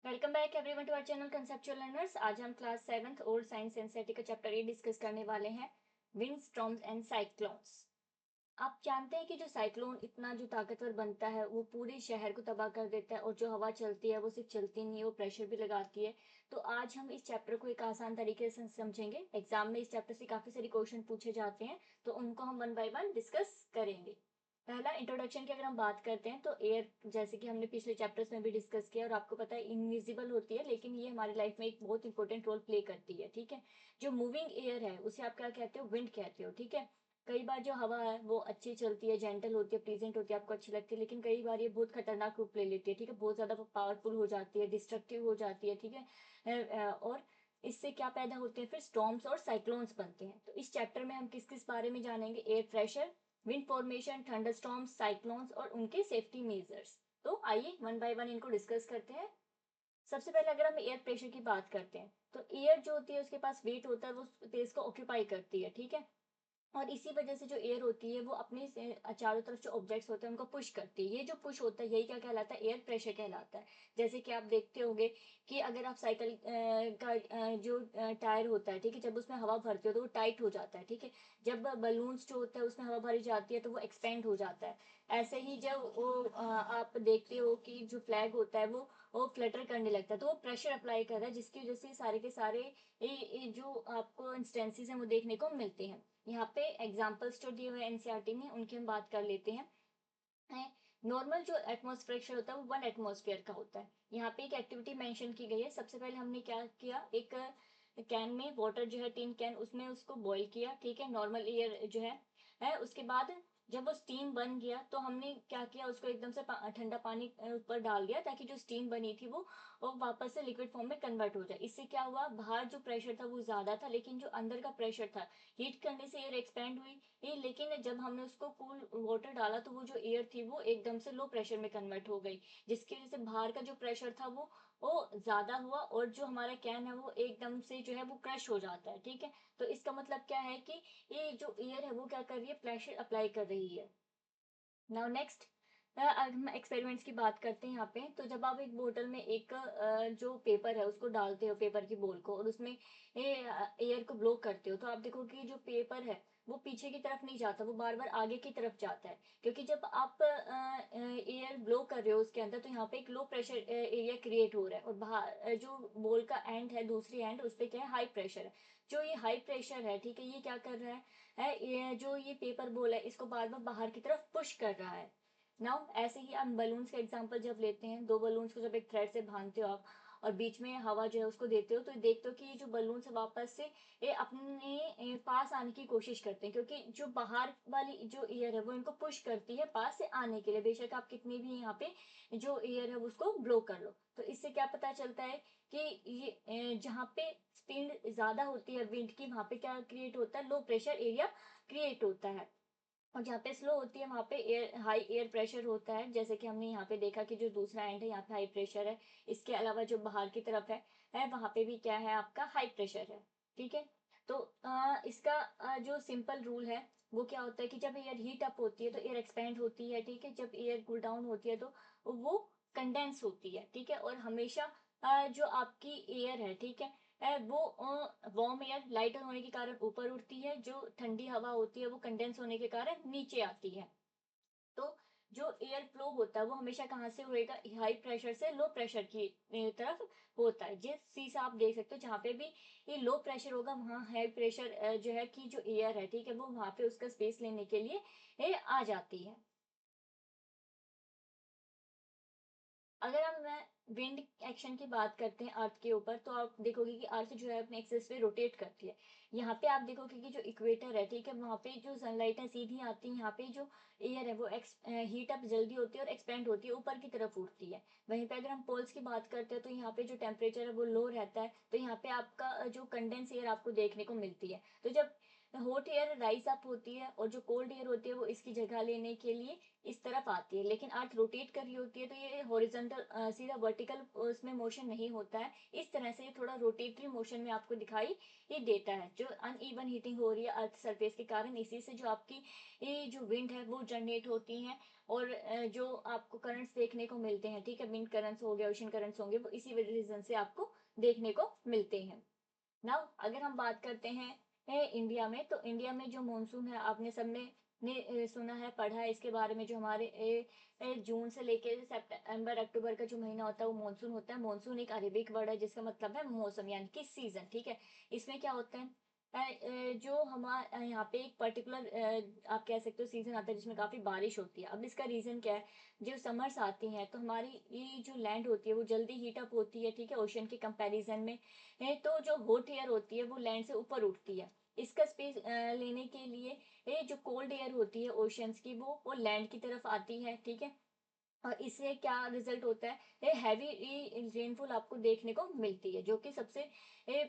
Welcome back everyone to our channel conceptual learners. आज हम class 7th old science NCERT का chapter 8 discuss करने वाले हैं, विंड स्टॉर्म्स एंड साइक्लोन्स। आप जानते हैं कि जो साइक्लोन इतना जो ताकतवर बनता है वो पूरे शहर को तबाह कर देता है, और जो हवा चलती है वो सिर्फ चलती नहीं है, वो प्रेशर भी लगाती है। तो आज हम इस चैप्टर को एक आसान तरीके से समझेंगे। एग्जाम में इस चैप्टर से काफी सारे क्वेश्चन पूछे जाते हैं, तो उनको हम वन बाय वन डिस्कस करेंगे। पहला इंट्रोडक्शन की अगर हम बात करते हैं तो एयर, जैसे कि हमने पिछले चैप्टर्स में भी डिस्कस किया और आपको पता है इनविजिबल होती है, लेकिन ये हमारी लाइफ में एक बहुत इंपॉर्टेंट रोल प्ले करती है। ठीक है, जो मूविंग एयर है उसे आप क्या कहते हो? विंड कहते हो। ठीक है, कई बार जो हवा है वो अच्छी चलती है, जेंटल होती है, प्लीजेंट होती है, आपको अच्छी लगती है, लेकिन कई बार ये बहुत खतरनाक रूप ले लेती है। ठीक है, बहुत ज्यादा पावरफुल हो जाती है, डिस्ट्रक्टिव हो जाती है। ठीक है, और इससे क्या पैदा होते हैं? फिर स्टॉर्म्स और साइक्लोन्स बनते हैं। तो इस चैप्टर में हम किस किस बारे में जानेंगे? Air pressure, wind formation, thunderstorms, cyclones और उनके सेफ्टी मेजर्स। तो आइए वन बाय वन इनको डिस्कस करते हैं। सबसे पहले अगर हम एयर प्रेशर की बात करते हैं तो एयर जो होती है उसके पास वेट होता है, वो स्पेस को ऑक्यूपाई करती है। ठीक है, और इसी वजह से जो एयर होती है वो अपने चारों तरफ जो ऑब्जेक्ट्स होते हैं उनको पुश करती है। ये जो पुश होता है यही क्या कहलाता है? एयर प्रेशर कहलाता है। जैसे कि आप देखते होंगे कि अगर आप साइकिल का जो टायर होता है, ठीक है, जब उसमें हवा भरते हो तो वो टाइट हो जाता है। ठीक है, जब बलून्स जो होता है उसमें हवा भरी जाती है तो वो एक्सपेंड हो जाता है। ऐसे ही जब वो आप देखते हो कि जो फ्लैग होता है वो फ्लटर करने लगता है, तो वो प्रेशर अप्लाई कर रहा है, जिसकी वजह से सारे के सारे ये जो आपको इंस्टेंसेस हैं वो देखने को मिलते हैं। यहाँ पे एग्जाम्पल्स जो दिए हुए एनसीईआरटी में उनकी हम बात कर लेते हैं। नॉर्मल जो एटमॉस्फेयर प्रेशर होता है वो 1 एटमॉस्फेयर का होता है। यहाँ पे एक एक्टिविटी मेंशन की गई है। सबसे पहले हमने क्या किया, एक कैन में वाटर जो है, टिन कैन, उसमें उसको बॉईल किया। ठीक है, नॉर्मल एयर जो है उसके बाद जब वो स्टीम बन गया तो हमने क्या किया, उसको एकदम से ठंडा पानी ऊपर डाल दिया ताकि जो स्टीम बनी थी वो वापस से लिक्विड फॉर्म में कन्वर्ट हो जाए। इससे क्या हुआ, बाहर जो प्रेशर था वो ज्यादा था, लेकिन जो अंदर का प्रेशर था, हीट करने से एयर एक्सपेंड हुई लेकिन जब हमने उसको कूल वाटर डाला तो वो जो एयर थी वो एकदम से लो प्रेशर में कन्वर्ट हो गई, जिसकी वजह से बाहर का जो प्रेशर था वो ज्यादा हुआ, और जो हमारा कैन है वो एकदम से जो है वो क्रश हो जाता है। ठीक है, तो इसका मतलब क्या है कि ये जो एयर है वो क्या कर रही है? प्रेशर अप्लाई कर रही है। नाउ नेक्स्ट, हम एक्सपेरिमेंट्स की बात करते हैं यहाँ पे। तो जब आप एक बोतल में एक जो पेपर है उसको डालते हो, पेपर की बोल को, और उसमें एयर को ब्लो करते हो, तो आप देखोगे कि जो पेपर है वो पीछे की तरफ नहीं जाता, वो बार बार आगे की तरफ जाता है। क्योंकि जब आप एयर ब्लो कर रहे हो उसके अंदर, तो यहाँ पे एक लो प्रेशर एरिया क्रिएट हो रहा है, और बाहर जो बोल का एंड है, दूसरी एंड, उस पर क्या है? हाई प्रेशर है। जो ये हाई प्रेशर है, ठीक है, ये क्या कर रहा है ये जो ये पेपर बोल है इसको बार बार बाहर की तरफ पुश कर रहा है। नाउ ऐसे ही हम बलून्स का एग्जांपल जब लेते हैं, दो बलून्स को जब एक थ्रेड से बांधते हो आप और बीच में हवा जो है उसको देते हो, तो देखते हो कि ये जो बलून है वापस से ये अपने पास आने की कोशिश करते हैं, क्योंकि जो बाहर वाली जो एयर है वो इनको पुश करती है पास से आने के लिए, बेशक आप कितनी भी यहाँ पे जो एयर है उसको ब्लो कर लो। तो इससे क्या पता चलता है कि ये जहाँ पे स्पीड ज्यादा होती है विंड की, वहां पे क्या क्रिएट होता है? लो प्रेशर एरिया क्रिएट होता है। और जहाँ पे स्लो होती है वहां पे हाई एयर प्रेशर होता है, जैसे कि हमने यहाँ पे देखा कि जो दूसरा एंड है यहाँ पे हाई प्रेशर है। इसके अलावा जो बाहर की तरफ है वहां पे भी क्या है? आपका हाई प्रेशर है। ठीक है, तो इसका जो सिंपल रूल है वो क्या होता है कि जब एयर हीट अप होती है तो एयर एक्सपेंड होती है। ठीक है, जब एयर कूल डाउन होती है तो वो कंडेंस होती है। ठीक है, और हमेशा जो आपकी एयर है, ठीक है, वो वार्म एयर लाइटर होने के कारण ऊपर उठती है, जो ठंडी हवा होती है वो कंडेंस होने के कारण नीचे आती है। तो जो एयर फ्लो होता है वो हमेशा कहाँ से होएगा? हाई प्रेशर से लो प्रेशर की तरफ होता है। जिस चीज आप देख सकते हो जहाँ पे भी ये लो प्रेशर होगा वहाँ हाई प्रेशर जो है कि जो एयर है, ठीक है, वो वहां पे उसका स्पेस लेने के लिए ये आ जाती है। अगर हम विंड एक्शन की बात करते हैं अर्थ के ऊपर, तो आप देखोगे कि अर्थ जो है अपने एक्सिस पे रोटेट करती है। यहाँ पे आप देखोगे कि जो इक्वेटर है, ठीक है, वहां पे जो सनलाइट है सीधी आती है, यहाँ पे जो एयर है वो हीट अप जल्दी होती है और एक्सपेंड होती है, ऊपर की तरफ उठती है। वहीं पे अगर हम पोल्स की बात करते हैं तो यहाँ पे जो टेम्परेचर है वो लो रहता है, तो यहाँ पे आपका जो कंडेंस एयर आपको देखने को मिलती है। तो जब हॉट एयर राइज अप होती है और जो कोल्ड एयर होती है वो इसकी जगह लेने के लिए इस तरफ आती है, लेकिन अर्थ रोटेट कर रही होती है तो ये हॉरिजॉन्टल सीधा वर्टिकल उसमें मोशन नहीं होता है। इस तरह से ये थोड़ा रोटेटरी मोशन में आपको दिखाई ये देता है। जो अनइवन हीटिंग हो रही है अर्थ सरफेस के कारण, इसी से जो आपकी ये जो विंड है वो जनरेट होती हैं और जो आपको करंट्स देखने को मिलते हैं, ठीक है, विंड करंट्स हो गए, ओशन करंट्स होंगे, वो इसी रीजन से आपको देखने को मिलते हैं। नाउ अगर हम बात करते हैं इंडिया में, तो इंडिया में जो मानसून है आपने सबने सुना है, पढ़ा है इसके बारे में। जो हमारे जून से लेके सितंबर अक्टूबर का जो महीना होता है वो मानसून होता है। मानसून एक अरेबिक वर्ड है जिसका मतलब है मौसम यानी कि सीजन, ठीक है। इसमें क्या होता है, जो हमारे यहाँ पे एक पर्टिकुलर आप कह सकते हो सीजन आता है जिसमें काफी बारिश होती है। अब इसका रीजन क्या है, जो समर्स आती हैं तो हमारी ये जो लैंड होती है वो जल्दी हीट अप होती है, ठीक है, ओशन के कंपैरिजन में तो जो हॉट एयर होती है वो लैंड से ऊपर उठती है। इसका स्पेस लेने के लिए ये जो कोल्ड एयर होती है ओशंस की वो लैंड की तरफ आती है, ठीक है। और इससे क्या रिजल्ट होता है, ये हैवी रेनफॉल आपको देखने को मिलती है, जो कि सबसे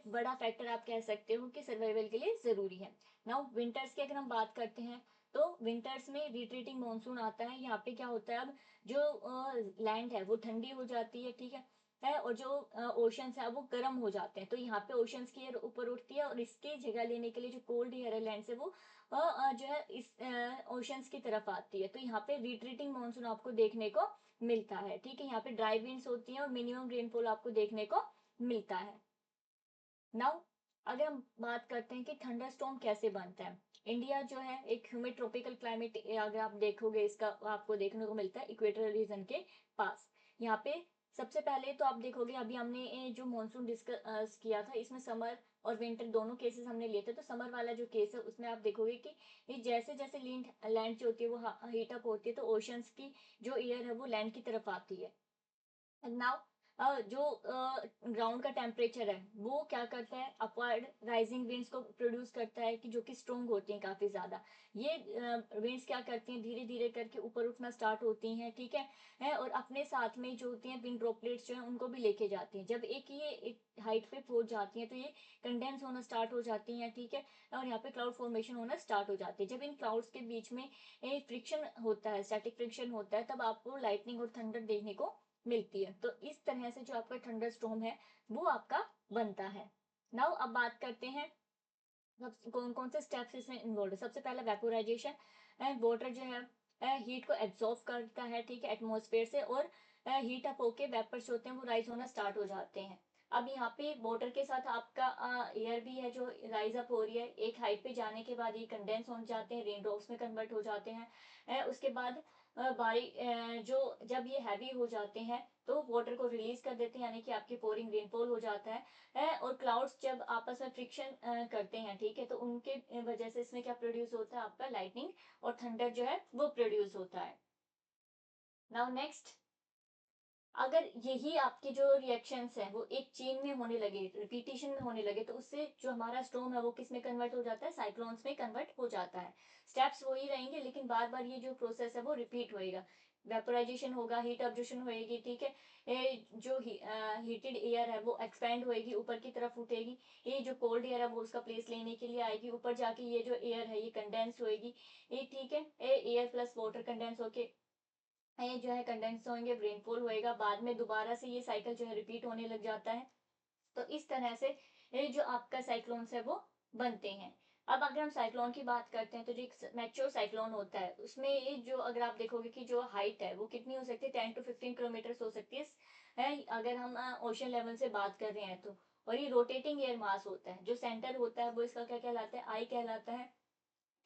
बड़ा फैक्टर आप कह सकते हो कि सर्वाइवल के लिए जरूरी है। नाउ विंटर्स की अगर हम बात करते हैं तो विंटर्स में रिट्रीटिंग मानसून आता है। यहाँ पे क्या होता है, अब जो लैंड है वो ठंडी हो जाती है, ठीक है, और जो ओशंस है वो गर्म हो जाते हैं, तो यहाँ पे ओशंस की एयर ऊपर उठती है और इसकी जगह लेने के लिए जो कोल्ड एयर है लैंड से वो जो है इस ओशंस की तरफ आती है। तो यहाँ पे रिट्रीटिंग मानसून आपको देखने को मिलता है, ठीक है। यहाँ पे ड्राई विंड्स होती हैं और मिनिमम रेनफॉल आपको देखने को मिलता है। नाउ अगर हम बात करते हैं कि थंडर स्टॉर्म कैसे बनता है, इंडिया जो है एक ह्यूमिड ट्रॉपिकल क्लाइमेट, अगर आप देखोगे इसका आपको देखने को मिलता है इक्वेटर रीजन के पास। यहाँ पे सबसे पहले तो आप देखोगे, अभी हमने ये जो मानसून डिस्कस किया था इसमें समर और विंटर दोनों केसेस हमने लिए थे। तो समर वाला जो केस है उसमें आप देखोगे कि ये जैसे जैसे लैंड जो होती है वो हीट अप होती है तो ओशंस की जो एयर है वो लैंड की तरफ आती है। नाउ जो ग्राउंड का टेम्परेचर है वो क्या करता है, अपवर्ड राइजिंग विंड्स को प्रोड्यूस करता है कि जो कि स्ट्रोंग होती हैं काफी ज्यादा। ये विंड्स क्या करती हैं, धीरे धीरे करके ऊपर उठना स्टार्ट होती हैं, ठीक है, और अपने साथ में जो होती हैं विंड ड्रॉपलेट्स जो है उनको भी लेके जाती हैं। जब एक हाइट पे पहुंच जाती हैं तो ये कंडेंस होना स्टार्ट हो जाती हैं, ठीक है, और यहाँ पे क्लाउड फॉर्मेशन होना स्टार्ट हो जाती है। जब इन क्लाउड्स के बीच में फ्रिक्शन होता है, स्टैटिक फ्रिक्शन होता है, तब आपको लाइटनिंग और थंडर देखने को मिलती है। तो इस तरह से जो आपका थंडर स्टॉर्म है वो आपका बनता है। नाउ अब बात करते हैं कौन कौन से स्टेप्स इसमें इन्वॉल्व है। सबसे पहला वेपोराइजेशन, वाटर जो है हीट को एब्जॉर्ब करता है, ठीक है, एटमॉस्फेयर से, और हीट अप होके वेपर्स होते हैं वो राइज होना स्टार्ट हो जाते हैं। अब यहाँ पे वाटर के साथ आपका एयर भी है जो राइज अप हो रही है। एक हाइट पे जाने के बाद ये कंडेंस हो जाते हैं, रेन ड्रॉप्स में कन्वर्ट हो जाते हैं। उसके बाद जो जब ये हैवी हो जाते हैं तो वाटर को रिलीज कर देते हैं, यानी कि आपकी पोरिंग रेनफॉल हो जाता है। और क्लाउड्स जब आपस में फ्रिक्शन करते हैं, ठीक है, तो उनके वजह से इसमें क्या प्रोड्यूस होता है, आपका लाइटनिंग और थंडर जो है वो प्रोड्यूस होता है। नाउ नेक्स्ट, अगर यही आपके जो रिएक्शंस हैं वो एक चेन में होने लगे, रिपीटेशन में होने लगे, तो उससे जो हमारा स्टॉर्म है वो किस में कन्वर्ट हो जाता है, साइक्लोन्स में कन्वर्ट हो जाता है। स्टेप्स वही रहेंगे लेकिन बार बार ये जो प्रोसेस है वो रिपीट होएगा। वेपोराइजेशन होगा, हीट ऑब्जॉर्प्शन होएगी, ठीक है, जो हीटेड एयर है वो एक्सपेंड होएगी, ऊपर की तरफ उठेगी। ये जो कोल्ड एयर है वो उसका प्लेस लेने के लिए आएगी, ऊपर जाके ये जो एयर है ये कंडेंस होएगी, ये ठीक है, एयर प्लस वाटर कंडेंस होके ये जो है कंडेंस होंगे, रेनफॉल होएगा, बाद में दोबारा से ये साइकिल जो है रिपीट होने लग जाता है। तो इस तरह से ये जो आपका साइक्लोन्स है वो बनते हैं। अब अगर हम साइक्लोन की बात करते हैं तो जो एक मैच्योर साइक्लोन होता है उसमें ये जो अगर आप देखोगे कि जो हाइट है वो कितनी हो सकती है, 10 to 15 किलोमीटर हो सकती है, अगर हम ओशन लेवल से बात कर रहे हैं तो। और ये रोटेटिंग एयर मास होता है, जो सेंटर होता है वो इसका क्या कहलाता है, आई कहलाता है।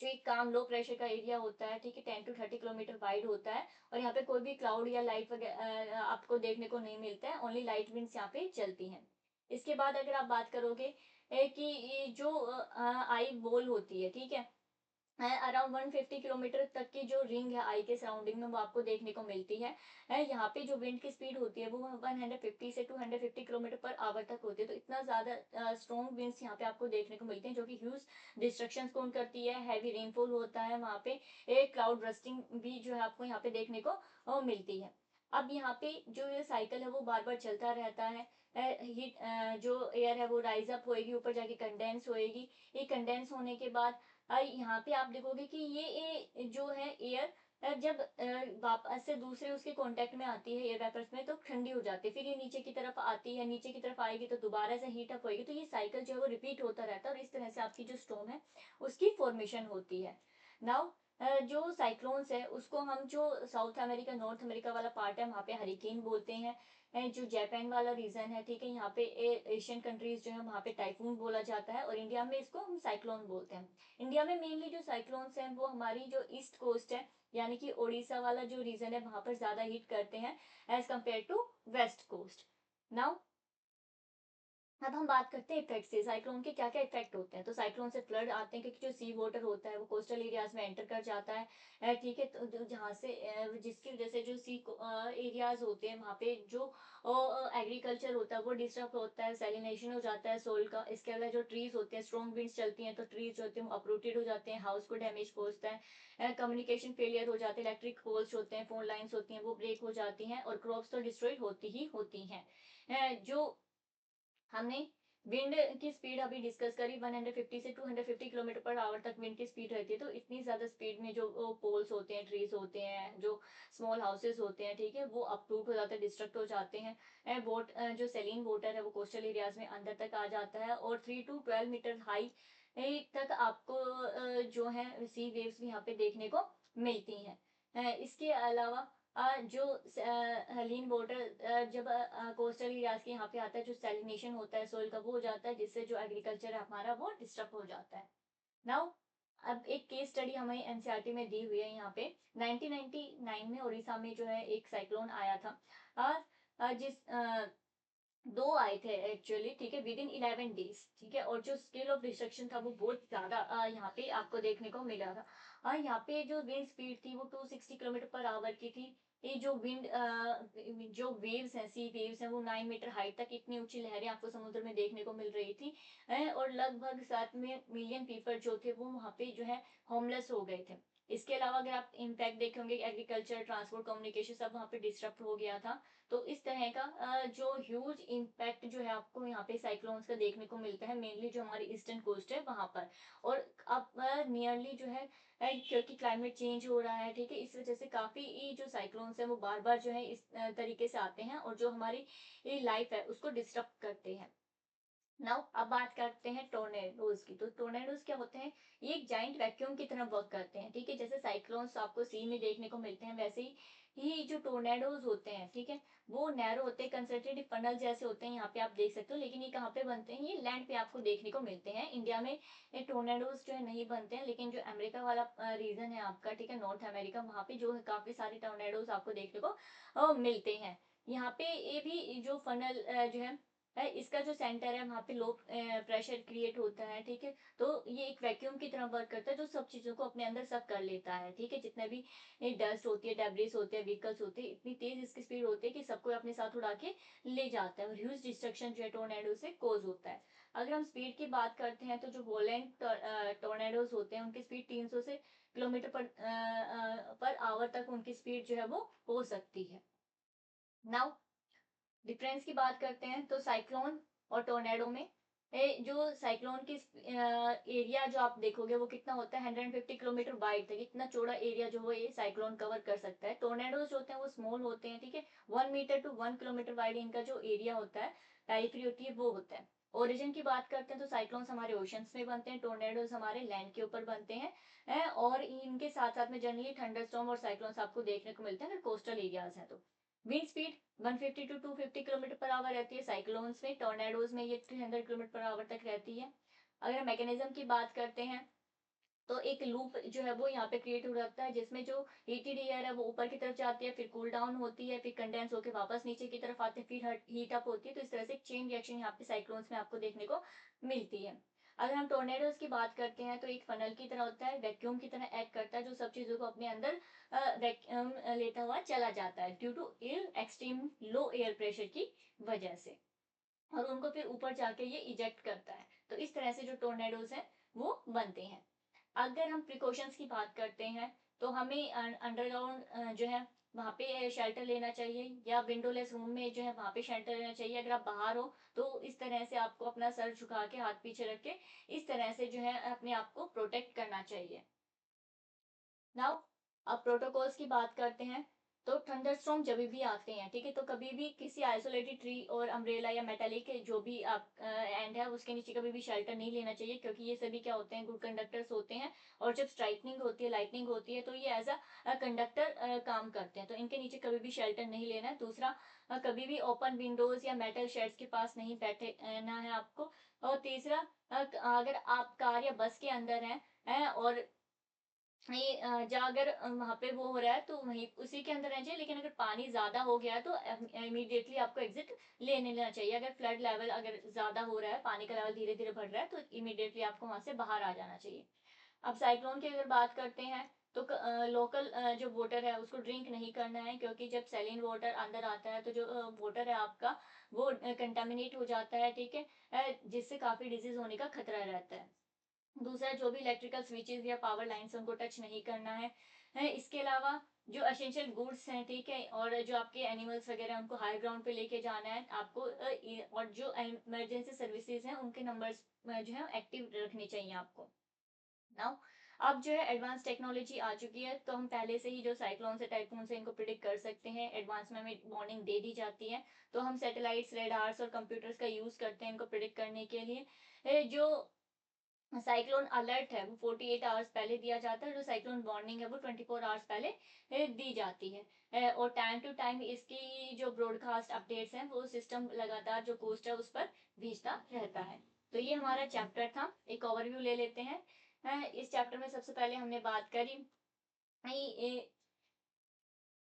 जो एक काम लो प्रेशर का एरिया होता है, ठीक है, 10 to 30 किलोमीटर वाइड होता है, और यहाँ पे कोई भी क्लाउड या लाइट वगैरह आपको देखने को नहीं मिलता है, ओनली लाइट विंड्स यहाँ पे चलती हैं। इसके बाद अगर आप बात करोगे कि ये जो आई वॉल होती है, ठीक है, अराउंड 150 किलोमीटर तक की जो रिंग है आई के सराउंडिंग में वो आपको देखने को मिलती है। यहाँ पे जो विंड की स्पीड होती है वो 150 से 250 किलोमीटर पर आवर तक होती है। तो इतना ज्यादा स्ट्रॉन्ग विंड्स यहाँ पे आपको देखने को मिलते हैं जो कि ह्यूज डिस्ट्रक्शन कौन करती है, हैवी रेनफॉल होता है वहाँ पे, एक क्लाउड बर्स्टिंग भी जो है आपको यहाँ पे देखने को मिलती है। अब यहाँ पे जो ये साइकिल है वो बार बार चलता रहता है। हीट जो एयर है वो राइज अप होएगी, ऊपर जाके कंडेंस होएगी। ये कंडेंस होने के बाद यहाँ पे आप देखोगे कि ये जो है एयर जब वापस से दूसरे उसके कांटेक्ट में आती है एयर वेपर्स में तो ठंडी हो जाती है, फिर ये नीचे की तरफ आती है, नीचे की तरफ आएगी तो दोबारा से हीट अप होएगी। तो ये साइकिल जो है वो रिपीट होता रहता है और इस तरह से आपकी जो स्टॉर्म है उसकी फॉर्मेशन होती है। नाउ जो साइक्लोन्स है उसको हम जो साउथ अमेरिका नॉर्थ अमेरिका वाला पार्ट है वहाँ पे हरिकेन बोलते हैं। जो जापान वाला रीजन है, ठीक है, यहाँ पे एशियन कंट्रीज जो है वहाँ पे टाइफून बोला जाता है और इंडिया में इसको हम साइक्लोन बोलते हैं। इंडिया में मेनली जो साइक्लोन्स हैं वो हमारी जो ईस्ट कोस्ट है यानी कि उड़ीसा वाला जो रीजन है वहां पर ज्यादा हिट करते हैं as compare to west coast. Now अब हम बात करते हैं इफेक्ट से, साइक्लोन के क्या क्या इफेक्ट होते हैं। तो साइक्लोन से फ्लड आते हैं क्योंकि जो सी वाटर होता है वो कोस्टल एरियाज में एंटर कर जाता है, ठीक है। तो जहाँ से जिसकी वजह से जो सी एरियाज होते हैं वहाँ पे जो एग्रीकल्चर होता है वो डिस्टर्ब होता है, सैलिनेशन हो जाता है सोल का। इसके अलावा जो ट्रीज होते हैं, स्ट्रॉन्ग विंड्स चलती हैं तो ट्रीज जो होते हैं अपरूटेड हो जाते हैं, हाउस को डैमेज पहुंचता है, कम्युनिकेशन फेलियर हो जाते हैं, इलेक्ट्रिक पोल्स होते हैं, फोन लाइन्स होती हैं वो ब्रेक हो जाती हैं और क्रॉप्स तो डिस्ट्रॉयड होती ही होती हैं। जो हमने विंड की स्पीड अभी डिस्कस करी, 150 से 250 किलोमीटर पर आवर तक विंड की स्पीड रहती है। तो इतनी ज्यादा स्पीड में जो पोल्स होते हैं, ट्रीज होते हैं, जो स्मॉल हाउसेस होते हैं, ठीक है, वो अपरूट हो जाते हैं, डिस्ट्रक्ट हो जाते हैं। बोट जो सेलिन वाटर है वो कोस्टल एरियाज में अंदर तक आ जाता है और 3 to 12 मीटर हाई तक आपको जो है सी वेव्स भी यहाँ पे देखने को मिलती हैं। इसके अलावा जो लीन वाटर जब कोस्टल एरियाज के यहाँ पे आता है, जो सैलिनेशन होता है सोइल का वो हो जाता है, जिससे जो एग्रीकल्चर है हमारा वो डिस्टर्ब हो जाता है। नाउ अब एक केस स्टडी हमें एनसीईआरटी में दी हुई है यहाँ पे। 1999 में उड़ीसा में जो है एक साइक्लोन आया था। जिस दो आए थे एक्चुअली, ठीक है, विद इन 11 डेज, ठीक है। और जो स्केल ऑफ डिस्ट्रक्शन था वो बहुत ज्यादा यहाँ पे आपको देखने को मिला था। यहाँ पे जो विंड स्पीड थी वो 260 किलोमीटर पर आवर की थी। ये जो विंड जो वेव्स हैं, सी वेव्स हैं, वो 9 मीटर हाइट तक इतनी ऊंची लहरें आपको समुद्र में देखने को मिल रही थी। और लगभग 7 मिलियन पीपल जो थे वो वहाँ पे जो है होमलेस हो गए थे। इसके अलावा अगर आप इम्पैक्ट देखेंगे, एग्रीकल्चर, ट्रांसपोर्ट, कम्युनिकेशन सब वहाँ पे डिस्टर्ब हो गया था। तो इस तरह का जो ह्यूज इम्पैक्ट जो है आपको यहाँ पे साइक्लोन्स का देखने को मिलता है, मेनली जो हमारी ईस्टर्न कोस्ट है वहां पर। और अब नियरली जो है क्योंकि क्लाइमेट चेंज हो रहा है, ठीक है, इस वजह से काफी जो साइक्लोन्स है वो बार बार जो है इस तरीके से आते हैं और जो हमारी लाइफ है उसको डिस्टर्ब करते हैं। नाउ अब बात करते हैं टोर्नेडोज की। तो टोर्नेडोज क्या होते हैं, ये एक जाइंट वैक्यूम की तरह वर्क करते हैं, ठीक है। जैसे साइक्लोन्स आपको सी में देखने को मिलते हैं वैसे ही जो टोर्नेडोज होते हैं, ठीक है, वो नैरो होते हैं, कंसंट्रेटेड फनल जैसे होते हैं, यहाँ पे आप देख सकते हो। लेकिन ये कहाँ पे बनते हैं, ये लैंड पे आपको देखने को मिलते हैं। इंडिया में ये टोर्नेडोज जो है नहीं बनते हैं, लेकिन जो अमेरिका वाला रीजन है आपका, ठीक है, नॉर्थ अमेरिका, वहाँ पे जो है काफी सारे टोर्नेडोज आपको देखने को मिलते हैं। यहाँ पे ये भी जो फनल जो है इसका जो सेंटर है वहाँ पे लो प्रेशर क्रिएट होता है, ठीक है। तो ये एक वैक्यूम की तरह वर्क करता है जो सब चीजों को अपने अंदर सब कर लेता है, ठीक है। जितने भी डस्ट होती है, डेब्रिस होते हैं, व्हीकल्स होते हैं, इतनी तेज इसकी स्पीड होती है कि सबको अपने साथ उड़ा के ले जाता है और ह्यूज डिस्ट्रक्शन जो है टोर्नेडो से कोज होता है। अगर हम स्पीड की बात करते हैं तो जो वोलेंट टोर्नेडोज होते हैं उनकी स्पीड 300 से किलोमीटर पर आवर तक उनकी स्पीड जो है वो हो सकती है। नाउ डिफरेंस की बात करते हैं तो साइक्लोन और टोर्नेडो में जो साइक्लोन की एरिया जो आप देखोगे वो कितना होता है, 150 किलोमीटर वाइड तक, इतना चौड़ा एरिया जो वो ये साइक्लोन कवर कर सकता है। टोर्नेडोज होते हैं वो स्मॉल होते हैं, ठीक है, 1 मीटर to 1 किलोमीटर वाइड इनका जो एरिया होता है, पेरिफेरी होती है, वो होता है। ओरिजिन की बात करते हैं तो साइक्लोन्स हमारे ओशंस में बनते हैं, टोर्नेडोज हमारे लैंड के ऊपर बनते हैं। और इनके साथ साथ में जनरली थंडरस्टॉर्म और साइक्लोन्स आपको देखने को मिलते हैं अगर कोस्टल एरियाज हैं तो। Wind speed 150 to 250 kilometre per hour रहती है साइक्लोन्स में, टोर्नेडोज में ये 300 किलोमीटर पर आवर तक रहती है। अगर मैकेनिज्म की बात करते हैं तो एक लूप जो है वो यहाँ पे क्रिएट हो जाता है जिसमें जो हीटेड एयर है वो ऊपर की तरफ जाती है, फिर कूल डाउन होती है, फिर कंडेंस होकर वापस नीचे की तरफ आते हैं, फिर हीट अप होती है। तो इस तरह से एक चेन रिएक्शन यहाँ पे साइक्लोन्स में आपको देखने को मिलती है। अगर हम टोर्नेडोज की बात करते हैं तो एक फनल की तरह होता है, वैक्यूम की तरह एक्ट करता है जो सब चीजों को अपने अंदर वैक्यूम लेता हुआ चला जाता है due to extreme low air pressure की वजह से, और उनको फिर ऊपर जाके ये इजेक्ट करता है। तो इस तरह से जो टोर्नेडोज हैं वो बनते हैं। अगर हम प्रिकॉशंस की बात करते हैं तो हमें अंडरग्राउंड जो है वहाँ पे शेल्टर लेना चाहिए, या विंडोलेस रूम में जो है वहाँ पे शेल्टर लेना चाहिए। अगर आप बाहर हो तो इस तरह से आपको अपना सर झुका के हाथ पीछे रख के इस तरह से जो है अपने आप को प्रोटेक्ट करना चाहिए। नाउ अब प्रोटोकॉल्स की बात करते हैं। तो थंडरस्टॉर्म जब भी आते हैं, ठीक है, तो कभी भी किसी आइसोलेटेड ट्री और अम्ब्रेला या मेटालिक जो भी आप एंड है उसके नीचे कभी भी शेल्टर नहीं लेना चाहिए, क्योंकि ये सभी क्या होते हैं, गुड कंडक्टर्स होते हैं। और जब स्ट्राइकनिंग होती है, लाइटनिंग होती है, तो ये एज अ कंडक्टर काम करते हैं, तो इनके नीचे कभी भी शेल्टर नहीं लेना है। दूसरा, कभी भी ओपन विंडोज या मेटल शेड्स के पास नहीं बैठना है आपको। और तीसरा, अगर आप कार या बस के अंदर हैं और ये अगर वहाँ पे वो हो रहा है तो वहीं उसी के अंदर रहना चाहिए। लेकिन अगर पानी ज्यादा हो गया है तो इमीडिएटली आपको एग्जिट लेना चाहिए। अगर फ्लड लेवल अगर ज्यादा हो रहा है, पानी का लेवल धीरे धीरे बढ़ रहा है, तो इमीडिएटली आपको वहां से बाहर आ जाना चाहिए। अब साइक्लोन की अगर बात करते हैं तो लोकल जो वाटर है उसको ड्रिंक नहीं करना है, क्योंकि जब सैलिन वाटर अंदर आता है तो जो वाटर है आपका वो कंटेमिनेट हो जाता है, ठीक है, जिससे काफी डिजीज होने का खतरा रहता है। दूसरा, जो भी इलेक्ट्रिकल स्विचेस या पावर लाइन्स उनको टच नहीं करना है। इसके अलावा जो एसेंशियल गुड्स हैं, ठीक है, और जो आपके एनिमल्स वगैरह हैं उनको हाई ग्राउंड पे लेके जाना है आपको। और जो इमरजेंसी सर्विसेज हैं उनके नंबर्स जो है एक्टिव रखने चाहिए आपको। नाउ अब जो है एडवांस टेक्नोलॉजी आ चुकी है, तो हम पहले से ही जो साइक्लोन से टाइफून से इनको प्रिडिक्ट कर सकते हैं। एडवांस में हमें वार्निंग दे दी जाती है, तो हम सैटेलाइट्स, रेडार्स और कंप्यूटर्स का यूज करते हैं इनको प्रिडिक्ट करने के लिए। जो साइक्लोन अलर्ट है वो 48 आवर्स पहले दिया जाता है, जो साइक्लोन वार्निंग है वो 24 आवर्स पहले दी जाती है। और टाइम टू टाइम इसकी जो ब्रॉडकास्ट अपडेट्स हैं वो सिस्टम लगातार जो कोस्ट है उस पर भेजता रहता है। तो ये हमारा चैप्टर था। एक ओवरव्यू ले लेते हैं। इस चैप्टर में सबसे पहले हमने बात करी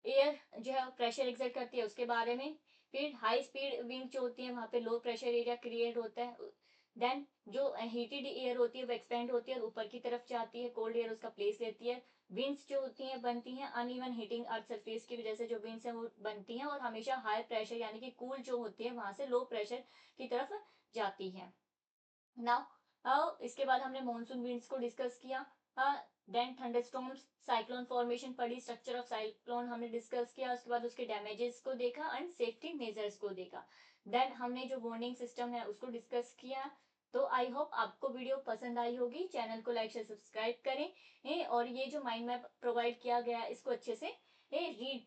एयर जो है प्रेशर एग्जर्ट करती है उसके बारे में। फिर हाई स्पीड विंड जो होती है वहां पे लो प्रेशर एरिया क्रिएट होता है। देन जो हीटेड एयर होती है वो एक्सपेंड होती है और ऊपर की तरफ जाती है, कोल्ड एयर उसका प्लेस लेती है। विंड्स जो होती हैं बनती हैं अनइवन हीटिंग अर्थ सरफेस की वजह से, जो विंड्स हैं वो बनती हैं और हमेशा हाई प्रेशर यानी कि कूल जो होती है वहां से लो प्रेशर की तरफ जाती है। नाउ इसके बाद हमने मॉनसून विंड्स को डिस्कस किया। देन थंडरस्टॉर्म्स, साइक्लोन फॉर्मेशन पढ़ी, स्ट्रक्चर ऑफ साइक्लोन हमने डिस्कस किया। उसके बाद उसके डैमेजेस को देखा एंड सेफ्टी मेजर्स को देखा। देन हमने जो वार्निंग सिस्टम है उसको डिस्कस किया। तो आई होप आपको वीडियो पसंद आई होगी। चैनल को लाइक शेयर सब्सक्राइब करें और ये जो माइंड मैप प्रोवाइड किया गया है इसको अच्छे से रीड